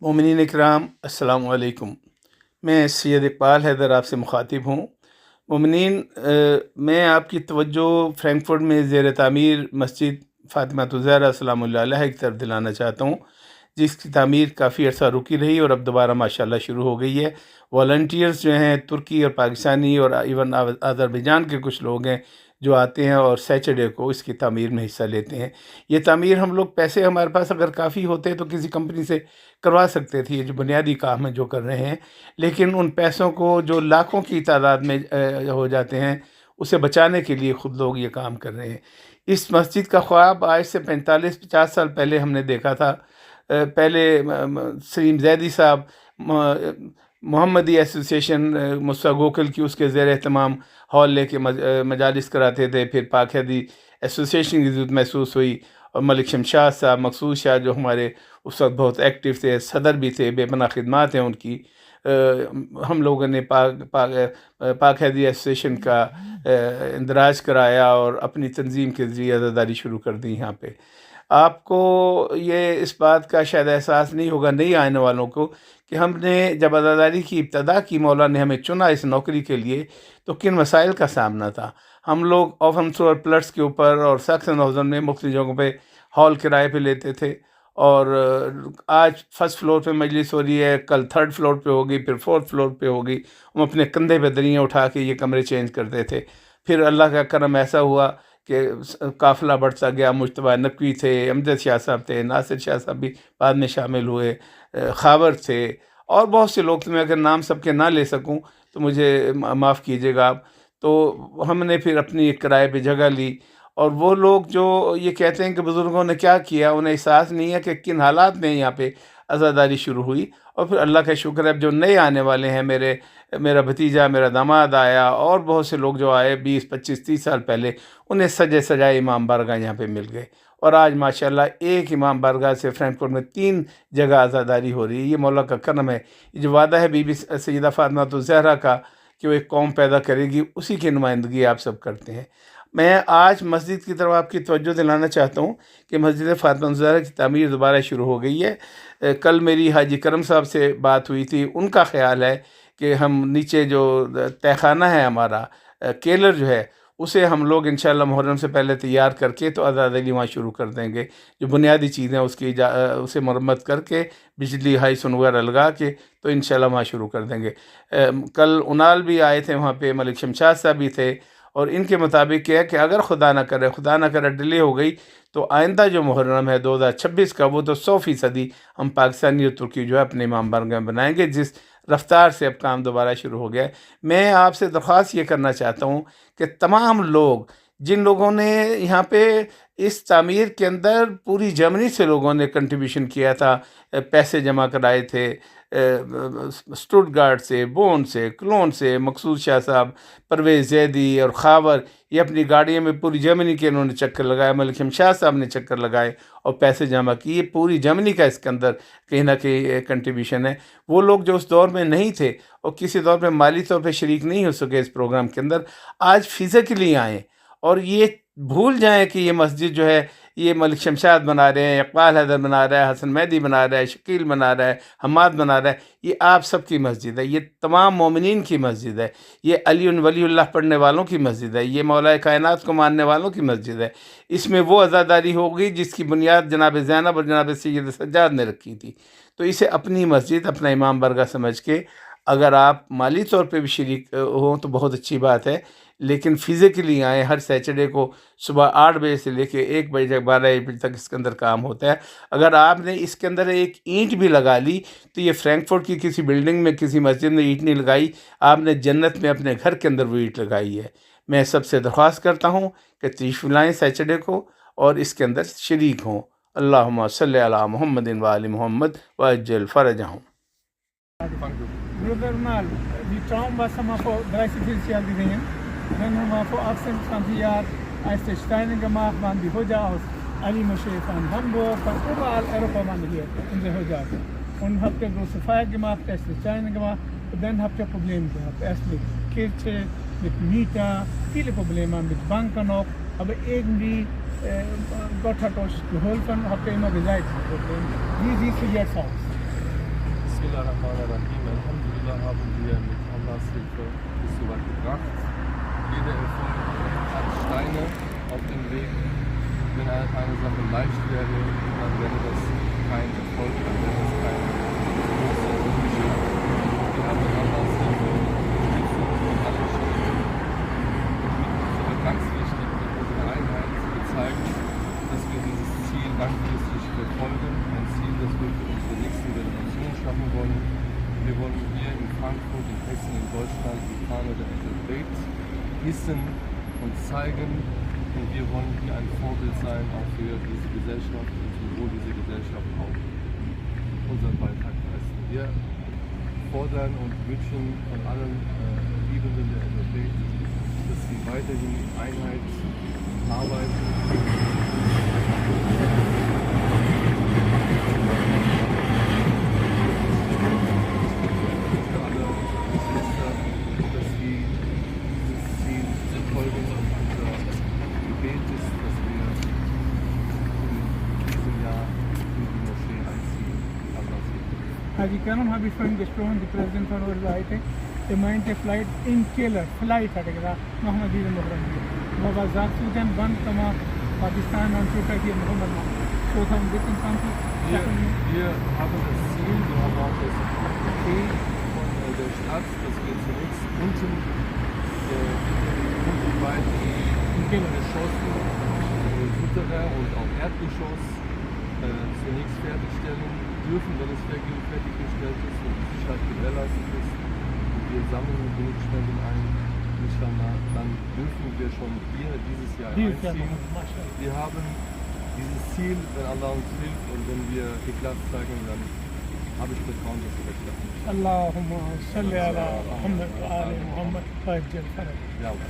मोमिनीन इकराम अस्सलामु अलैकुम। मैं सैयद इकबाल हैदर आपसे मुखातिब हूँ। मोमिनीन, मैं आपकी तवज्जो फ्रैंकफर्ट में ज़ेर तामीर मस्जिद फ़ातिमा ज़हरा सलामुल्लाह अलैहा की तरफ दिलाना चाहता हूँ, जिसकी तामीर काफ़ी अर्सा रुकी रही और अब दोबारा माशाल्लाह शुरू हो गई है। वॉलंटियर्स जो हैं तुर्की और पाकिस्तानी और इवन अज़रबैजान के कुछ लोग हैं जो आते हैं और सैटरडे को इसकी तामीर में हिस्सा लेते हैं। ये तामीर हम लोग, पैसे हमारे पास अगर काफ़ी होते तो किसी कंपनी से करवा सकते थे, ये जो बुनियादी काम है जो कर रहे हैं, लेकिन उन पैसों को जो लाखों की तादाद में हो जाते हैं, उसे बचाने के लिए ख़ुद लोग ये काम कर रहे हैं। इस मस्जिद का ख्वाब आज से 45-50 साल पहले हमने देखा था। पहले सलीम ज़ैदी साहब मोहम्मदी एसोसिएशन मुस्वा गोकल की उसके ज़ेर एहतमाम हॉल लेके मजालिस कराते थे। फिर पाक हदी एसोसिएशन की ज़रूरत महसूस हुई और मलिक शमशाद साहब, मकसूद शाह जो हमारे उस वक्त बहुत एक्टिव थे, सदर भी थे, बेपनाह खिदमात हैं उनकी। हम लोगों ने पाक हदी एसोसिएशन का इंदराज कराया और अपनी तंजीम के ज़रिए अज़ादारी शुरू कर दी। यहाँ पे आपको ये इस बात का शायद एहसास नहीं होगा नई आने वालों को कि हमने जब अज़ादारी की इब्तदा की, मौला ने हमें चुना इस नौकरी के लिए, तो किन मसाइल का सामना था। हम लोग ओवन फ्लोर प्लट्स के ऊपर और सेक्शन हाउसन में मुख्तलिफ जगहों पे हॉल किराए पे लेते थे, और आज फर्स्ट फ्लोर पे मजलिस हो रही है, कल थर्ड फ्लोर पे होगी, फिर फोर्थ फ्लोर पे होगी। हम अपने कंधे पे दरियाँ उठा के ये कमरे चेंज करते थे। फिर अल्लाह का करम ऐसा हुआ कि काफ़िला बढ़ता गया। मुश्तबा नकवी थे, अमजद शाह साहब थे, नासिर शाह साहब भी बाद में शामिल हुए, खावर थे और बहुत से लोग थे। मैं अगर नाम सबके ना ले सकूं तो मुझे माफ़ कीजिएगा आप। तो हमने फिर अपनी एक किराए पे जगह ली, और वो लोग जो ये कहते हैं कि बुज़ुर्गों ने क्या किया, उन्हें एहसास नहीं है कि किन हालात में यहाँ पे आज़ादारी शुरू हुई। और फिर अल्लाह का शुक्र है जो नए आने वाले हैं, मेरा भतीजा, मेरा दामाद आया और बहुत से लोग जो आए 20, 25, 30 साल पहले, उन्हें सजे सजाए इमाम बारगाह यहाँ पे मिल गए। और आज माशाल्लाह एक इमाम बारगाह से फ्रैंकफर्ट में 3 जगह आज़ादारी हो रही है। ये मौला का करम है। ये जो वादा है बीबी सैयदा फ़ातिमा ज़हरा का कि वो एक कौम पैदा करेगी, उसी की नुमाइंदगी आप सब करते हैं। मैं आज मस्जिद की तरफ आपकी तवज्जो दिलाना चाहता हूँ कि मस्जिद फ़ातिमा ज़हरा की तामीर दोबारा शुरू हो गई है। कल मेरी हाजी करम साहब से बात हुई थी, उनका ख़्याल है कि हम नीचे जो तहखाना है हमारा, केलर जो है, उसे हम लोग इंशाअल्लाह मुहर्रम से पहले तैयार करके तो आज़ादारी वहाँ शुरू कर देंगे। जो बुनियादी चीज़ें उसकी उसे मरम्मत करके बिजली हाई सन वगैरह लगा के तो इंशाअल्लाह वहाँ शुरू कर देंगे। कल उनाल भी आए थे, वहाँ पे मलिक शमशाद साहब भी थे, और इनके मुताबिक क्या है कि अगर खुदा ना करे डिले हो गई तो आइंदा जो मुहर्रम है 2026 का, वो तो 100% हम पाकिस्तानी और तुर्की जो है अपने इमाम बारगाह बनाएंगे, जिस रफ्तार से अब काम दोबारा शुरू हो गया है। मैं आपसे दरख्वास्त ये करना चाहता हूँ कि तमाम लोग, जिन लोगों ने यहाँ पे इस तामीर के अंदर पूरी जर्मनी से लोगों ने कंट्रीब्यूशन किया था, पैसे जमा कराए थे, स्टुटगार्ट से, बोन से, क्लोन से, मकसूद शाह साहब, परवेज़ ज़ैदी और खावर, ये अपनी गाड़ियों में पूरी जर्मनी के इन्होंने चक्कर लगाया। मलिक शमशाद साहब ने चक्कर लगाए और पैसे जमा किए। पूरी जर्मनी का इसके अंदर कहीं ना कहीं कंट्रीब्यूशन है। वो लोग जो उस दौर में नहीं थे और किसी दौर में माली तौर पे शरीक नहीं हो सके इस प्रोग्राम के अंदर, आज फिज़िकली आएँ और ये भूल जाएं कि ये मस्जिद जो है ये मलिक शमशाद बना रहे हैं, इकबाल हैदर बना रहा है, हसन मेहदी बना रहा है, शकील बना रहा है, हमाद बना रहा है। ये आप सब की मस्जिद है, ये तमाम मोमिनीन की मस्जिद है, ये अली वलीउल्लाह पढ़ने वालों की मस्जिद है, ये मौला कायनात को मानने वालों की मस्जिद है। इसमें वो आज़ादारी होगी जिसकी बुनियाद जनाब ज़ैनब और जनाब सैयद सज्जाद ने रखी थी। तो इसे अपनी मस्जिद, अपना इमाम बारगाह समझ के अगर आप माली तौर पे भी शरीक हो तो बहुत अच्छी बात है, लेकिन फिज़िकली आएँ। हर सैटरडे को सुबह 8 बजे से लेके 1 बजे तक, 12 बजे तक इसके अंदर काम होता है। अगर आपने इसके अंदर एक ईंट भी लगा ली तो ये फ्रैंकफर्ट की किसी बिल्डिंग में, किसी मस्जिद में ईंट नहीं लगाई, आपने जन्नत में अपने घर के अंदर वो ईंट लगाई है। मैं सबसे दरख्वास्त करता हूँ कि तशरीफ़ लाएँ सैटरडे को और इसके अंदर शरीक हों। अल्लाहुम्मा सल्लि अला मुहम्मदिन व आलि मुहम्मद व अज्जल फ़रजहुम। Broeder Mal, die Traum was einmal vor 30, 40 Jahren gesehen. Dann haben wir vor 18, 20 Jahren, als die Steine gemacht waren, die Hujja aus Ali Moschee von Hamburg, von überall Europa waren die hier, unsere Hujja. Und habt ihr große Feier gemacht, erst die Steine gemacht, und dann habt ihr Probleme gehabt. Erst mit Kirche, mit Mieter, viele Probleme, mit Banken noch, aber irgendwie, Gott hat euch geholfen, habt ihr immer beseitigt. Wie siehst du jetzt aus? Bismillahirrahmanirrahim. Alhamdulillah haben wir mit Allahs Hilfe bis so weit gebracht. Jeder Erfolg hat Steine auf dem Weg. Wenn eine Sache leicht wäre, dann wäre das kein Erfolg, dann wäre das kein großer Unterschied. Wir haben mit Allahs Hilfe Unterstützung von allen Schichten und ganz wichtig mit unserer Einheit gezeigt, dass wir dieses Ziel langfristig verfolgen. Ein Ziel, das wir für unsere nächste Generation schaffen wollen. Wir wollen hier in Frankfurt, in Hessen, in Deutschland die Fahne der Ahlul Bayt hissen und zeigen. Und wir wollen hier ein Vorbild sein, auch für diese Gesellschaft und zum Wohl dieser Gesellschaft auch unseren Beitrag leisten. Wir fordern und wünschen von allen Liebenden der Ahlul Bayt, dass sie weiterhin in Einheit arbeiten. Für alle Geschwister, dass sie dieses Ziel verfolgen und unser Gebet ist, dass wir in diesem Jahr in die Moschee einziehen. Allahs Hilfe. Haji Karam habe ich vorhin gesprochen, die Präsident von unserer Seite. Er meinte, Flight in Killer, Flight hat er gesagt, nochmal diese Muhram hier. Aber was sagst du denn, wann kann man Pakistan und Türkei hier Muhammad machen? 2026? Wir haben das Ziel, wir haben auch das Paket von der Stadt, dass wir zunächst unten die beiden Geschossen, Souterrain und auch Erdgeschoss zunächst fertigstellen dürfen, wenn es fertiggestellt ist und die Sicherheit gewährleistet ist. Und wir sammeln genug Spenden ein, inshallah, dann dürfen wir schon hier dieses Jahr einziehen. Wir haben dieses Ziel, wenn Allah uns hilft und wenn wir Ikhlas zeigen, dann habe ich Vertrauen, dass wir das schaffen. Allahumma salli ala Muhammad wa ali Muhammad wa ajal faraj. Ja, Allah.